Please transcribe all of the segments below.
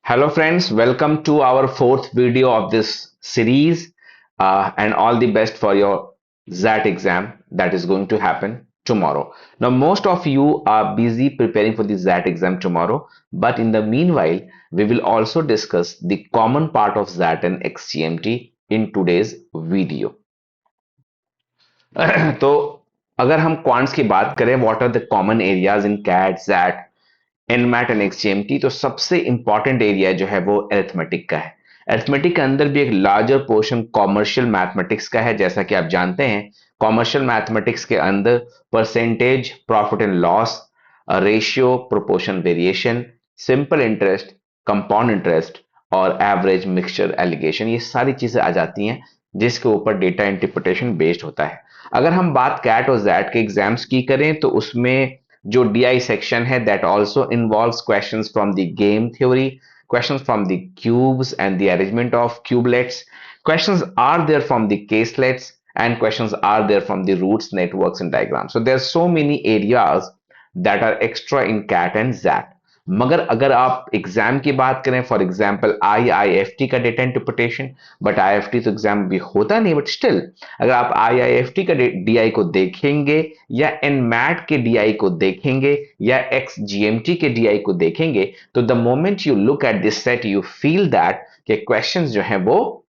Hello, friends. Welcome to our fourth video of this series, and all the best for your ZAT exam that is going to happen tomorrow. Now, most of you are busy preparing for the ZAT exam tomorrow, but in the meanwhile, we will also discuss the common part of ZAT and XGMT in today's video. तो अगर हम quants की बात करें, what are the common areas in CAT XAT NMAT and XGMT, तो सबसे important area जो है वो अरिथमेटिक का है। अरिथमेटिक के अंदर भी एक लार्जर पोर्शन कॉमर्शियल मैथमेटिक्स का है। जैसा कि आप जानते हैं, कॉमर्शियल मैथमेटिक्स के अंदर percentage, profit and loss, ratio, proportion variation, simple interest, compound interest और एवरेज मिक्सचर एलिगेशन, ये सारी चीजें आ जाती हैं जिसके ऊपर डेटा इंटरप्रिटेशन बेस्ड होता है। अगर हम बात कैट और जैट के एग्जाम्स की करें तो उसमें जो DI सेक्शन है that also involves questions from the game theory, questions from the cubes and the arrangement of cubelets. Questions are there from the caselets and questions are there from the roots, networks and diagrams. So there are so many areas that are extra in CAT and ZAT. मगर अगर आप exam की बात करें, for example IIFT का data interpretation, but IIFT तो exam भी होता नहीं, बट स्टिल अगर आप IIFT का DI को देखेंगे या NMAT के DI को देखेंगे या XGMT के DI को देखेंगे, तो the moment you look at this set you feel that कि क्वेश्चंस जो हैं वो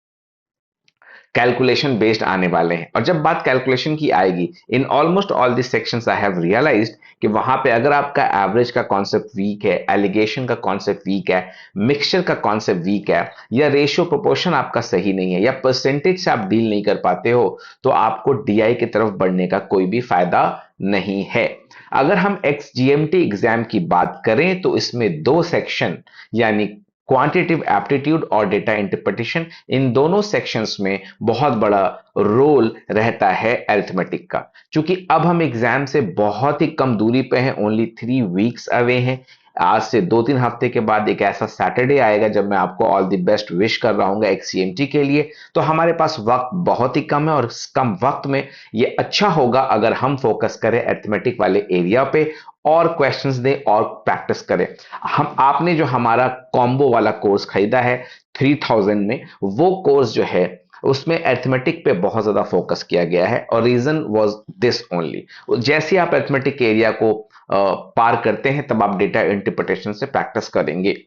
कैलकुलेशन बेस्ड आने वाले हैं। और जब बात कैलकुलेशन की आएगी, in almost all this sections I have realized कि वहां पे अगर आपका एवरेज का कॉन्सेप्ट वीक है, एलिगेशन का कॉन्सेप्ट वीक है, मिक्सचर का कॉन्सेप्ट वीक है, या रेशियो प्रोपोर्शन आपका सही नहीं है, या परसेंटेज से आप डील नहीं कर पाते हो, तो आपको डीआई की तरफ बढ़ने का कोई भी फायदा नहीं है। अगर हम एक्सजीएमटी एग्जाम की बात करें तो इसमें दो सेक्शन यानी क्वांटिटेटिव एप्टीट्यूड और डेटा इंटरप्रिटेशन, इन दोनों सेक्शंस में बहुत बड़ा रोल रहता है अरिथमेटिक का। क्योंकि अब हम एग्जाम से बहुत ही कम दूरी पे हैं, ओनली 3 वीक्स अवे हैं। आज से 2-3 हफ्ते के बाद एक ऐसा सैटरडे आएगा जब मैं आपको ऑल द बेस्ट विश कर रहा हूँ एक्ससीएमटी के लिए। तो हमारे पास वक्त बहुत ही कम है और इस कम वक्त में ये अच्छा होगा अगर हम फोकस करें अरिथमेटिक वाले एरिया पे और क्वेश्चंस दें और प्रैक्टिस करें। हम आपने जो हमारा कॉम्बो वाला कोर्स खरीदा है 3000 में, वो कोर्स जो है उसमें अरिथमेटिक पे बहुत ज्यादा फोकस किया गया है और रीजन वाज दिस ओनली। जैसे आप अरिथमेटिक एरिया को पार करते हैं तब आप डेटा इंटरप्रिटेशन से प्रैक्टिस करेंगे।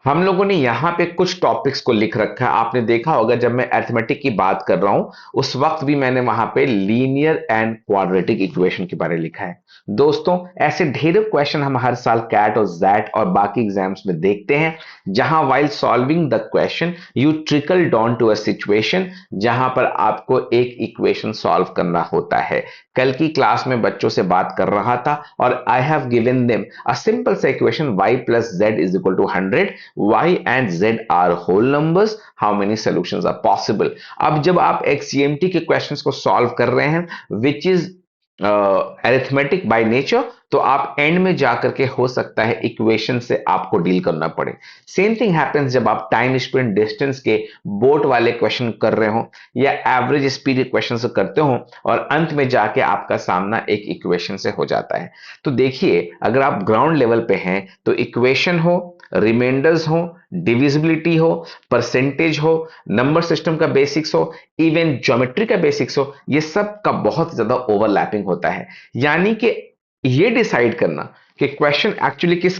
हम लोगों ने यहाँ पे कुछ टॉपिक्स को लिख रखा है। आपने देखा होगा जब मैं अरिथमेटिक की बात कर रहा हूं उस वक्त भी मैंने वहां पे लीनियर एंड क्वाड्रेटिक इक्वेशन के बारे में लिखा है। दोस्तों, ऐसे ढेरों क्वेश्चन हम हर साल कैट और जैट और बाकी एग्जाम्स में देखते हैं जहां while solving the question you trickle down to a situation जहां पर आपको एक इक्वेशन सॉल्व करना होता है। कल की क्लास में बच्चों से बात कर रहा था और I have given them a simple सा equation y plus z is equal to 100, y and z are whole numbers, how many solutions are possible। अब जब आप XCMT के क्वेश्चंस को सॉल्व कर रहे हैं which is arithmetic by nature, तो आप एंड में जाकर के हो सकता है इक्वेशन से आपको डील करना पड़े। सेम थिंग हैपेंस जब आप टाइम स्पीड डिस्टेंस के बोट वाले क्वेश्चन कर रहे हो या एवरेज स्पीड के क्वेश्चन करते हो और अंत में जाके आपका सामना एक इक्वेशन से हो जाता है। तो देखिए, अगर आप ग्राउंड लेवल पे हैं तो इक्वेशन हो, रिमाइंडर्स हो, डिविजिबिलिटी हो, परसेंटेज हो, नंबर सिस्टम का बेसिक्स हो, इवन ज्योमेट्री का बेसिक्स हो, ये सब का बहुत ज्यादा ओवरलैपिंग होता है। यानी कि ये डिसाइड करना कि क्वेश्चन एक्चुअली किस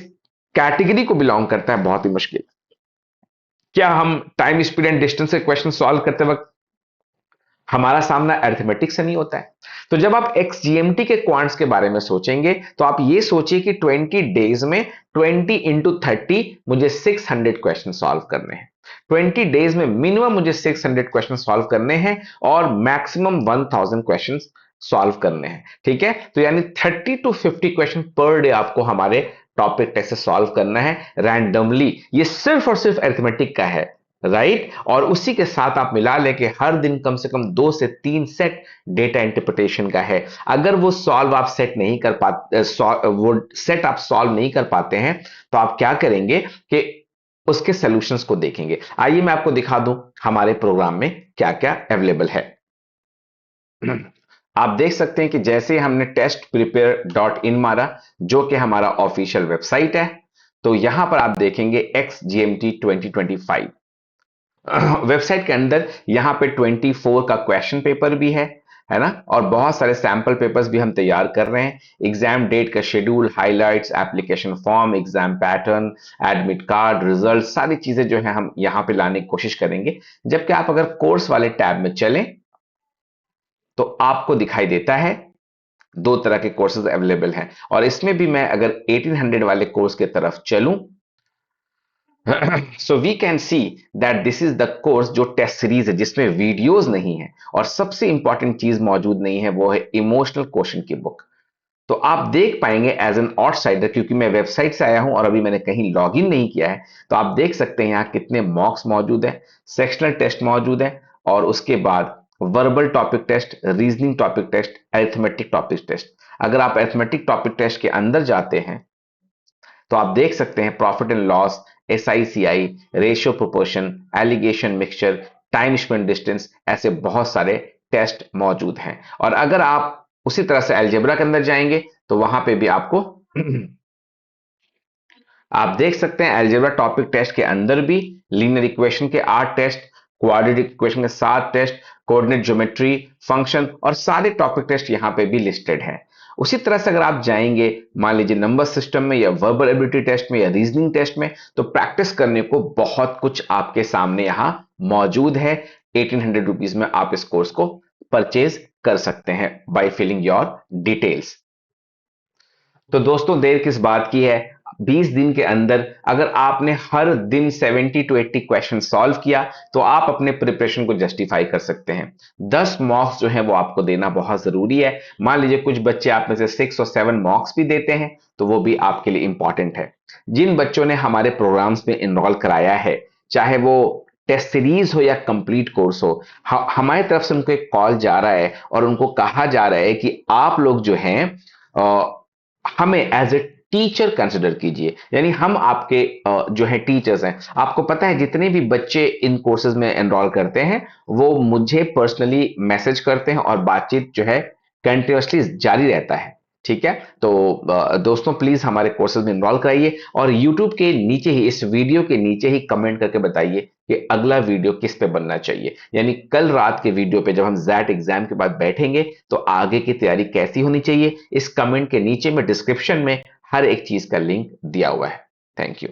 कैटेगरी को बिलोंग करता है बहुत ही मुश्किल। क्या हम टाइम स्पीड एंड डिस्टेंस के क्वेश्चन सॉल्व करते वक्त हमारा सामना अरिथमेटिक से नहीं होता है? तो जब आप एक्सजीएमटी के क्वांट्स के बारे में सोचेंगे तो आप ये सोचिए कि 20 डेज में 20 इंटू 30 मुझे 600 क्वेश्चन सॉल्व करने हैं। 20 डेज में मिनिमम मुझे 600 क्वेश्चन सॉल्व करने हैं और मैक्सिमम 1000 क्वेश्चन सॉल्व करने हैं। ठीक है, तो यानी 30 टू 50 क्वेश्चन पर डे आपको हमारे टॉपिक टेस्ट से सॉल्व करना है रैंडमली। ये सिर्फ और सिर्फ अरिथमेटिक का है, राइट। और उसी के साथ आप मिला लें कि हर दिन कम से कम 2 से 3 सेट डेटा इंटरप्रिटेशन का है। अगर वो सॉल्व आप सेट नहीं कर पाते, वो सेट आप सॉल्व नहीं कर पाते हैं, तो आप क्या करेंगे कि उसके सॉल्यूशंस को देखेंगे। आइए मैं आपको दिखा दूं हमारे प्रोग्राम में क्या क्या अवेलेबल है। आप देख सकते हैं कि जैसे हमने टेस्ट प्रिपेयर डॉट इन मारा, जो कि हमारा ऑफिशियल वेबसाइट है, तो यहां पर आप देखेंगे XGMT 2025 वेबसाइट के अंदर यहां पे 24 का क्वेश्चन पेपर भी है ना, और बहुत सारे सैंपल पेपर्स भी हम तैयार कर रहे हैं। एग्जाम डेट का schedule, highlights, application form, exam pattern, admit card, result, सारी चीजें जो है हम यहां पे लाने की कोशिश करेंगे। जबकि आप अगर कोर्स वाले टैब में चलें तो आपको दिखाई देता है दो तरह के कोर्सेज अवेलेबल हैं, और इसमें भी मैं अगर 1800 वाले कोर्स की तरफ चलूं so we can see that this is the course जो टेस्ट सीरीज है, जिसमें वीडियोस नहीं है और सबसे इंपॉर्टेंट चीज मौजूद नहीं है, वो है इमोशनल क्वेश्चन की बुक। तो आप देख पाएंगे एज एन आउटसाइडर, क्योंकि मैं वेबसाइट से आया हूं और अभी मैंने कहीं लॉग इन नहीं किया है, तो आप देख सकते हैं यहां कितने मॉक्स मौजूद है, सेक्शनल टेस्ट मौजूद है, और उसके बाद verbal topic test, reasoning topic test, arithmetic topic test. अगर आप अरिथमेटिक टॉपिक टेस्ट के अंदर जाते हैं तो आप देख सकते हैं profit and loss, SICI, ratio proportion, alligation mixture, time speed distance, ऐसे बहुत सारे टेस्ट मौजूद हैं। और अगर आप उसी तरह से अलजेब्रा के अंदर जाएंगे तो वहां पे भी आपको आप देख सकते हैं अलजेब्रा टॉपिक टेस्ट के अंदर भी लीनियर इक्वेशन के 8 टेस्ट, क्वाड्रेटिक इक्वेशन के 7 टेस्ट, कोऑर्डिनेट ज्योमेट्री, फंक्शन, और सारे टॉपिक टेस्ट यहां पे भी लिस्टेड हैं। उसी तरह से अगर आप जाएंगे मान लीजिए नंबर सिस्टम में या वर्बल एबिलिटी टेस्ट में या रीजनिंग टेस्ट में, तो प्रैक्टिस करने को बहुत कुछ आपके सामने यहां मौजूद है। 1800 रुपीज में आप इस कोर्स को परचेज कर सकते हैं बाय फिलिंग योर डिटेल्स। तो दोस्तों देर किस बात की है, 20 दिन के अंदर अगर आपने हर दिन 70 टू 80 क्वेश्चन सॉल्व किया तो आप अपने प्रिपरेशन को जस्टिफाई कर सकते हैं। 10 मॉक्स जो है वो आपको देना बहुत जरूरी है। मान लीजिए कुछ बच्चे आप में से 6 और 7 मॉक्स भी देते हैं तो वो भी आपके लिए इंपॉर्टेंट है। जिन बच्चों ने हमारे प्रोग्राम्स में इनरोल कराया है, चाहे वो टेस्ट सीरीज हो या कंप्लीट कोर्स हो, हमारी तरफ से उनको एक कॉल जा रहा है और उनको कहा जा रहा है कि आप लोग जो हैं हमें एज ए टीचर कंसिडर कीजिए, यानी हम आपके जो है टीचर्स हैं। आपको पता है जितने भी बच्चे इन कोर्सेज में एनरोल करते हैं वो मुझे पर्सनली मैसेज करते हैं और बातचीत जो है कंटिन्यूअसली जारी रहता है। ठीक है, तो दोस्तों प्लीज हमारे कोर्सेज में इनरोल कराइए और यूट्यूब के नीचे ही, इस वीडियो के नीचे ही कमेंट करके बताइए कि अगला वीडियो किस पे बनना चाहिए। यानी कल रात के वीडियो पे जब हम जैट एग्जाम के बाद बैठेंगे तो आगे की तैयारी कैसी होनी चाहिए, इस कमेंट के नीचे में डिस्क्रिप्शन में हर एक चीज का लिंक दिया हुआ है। Thank you.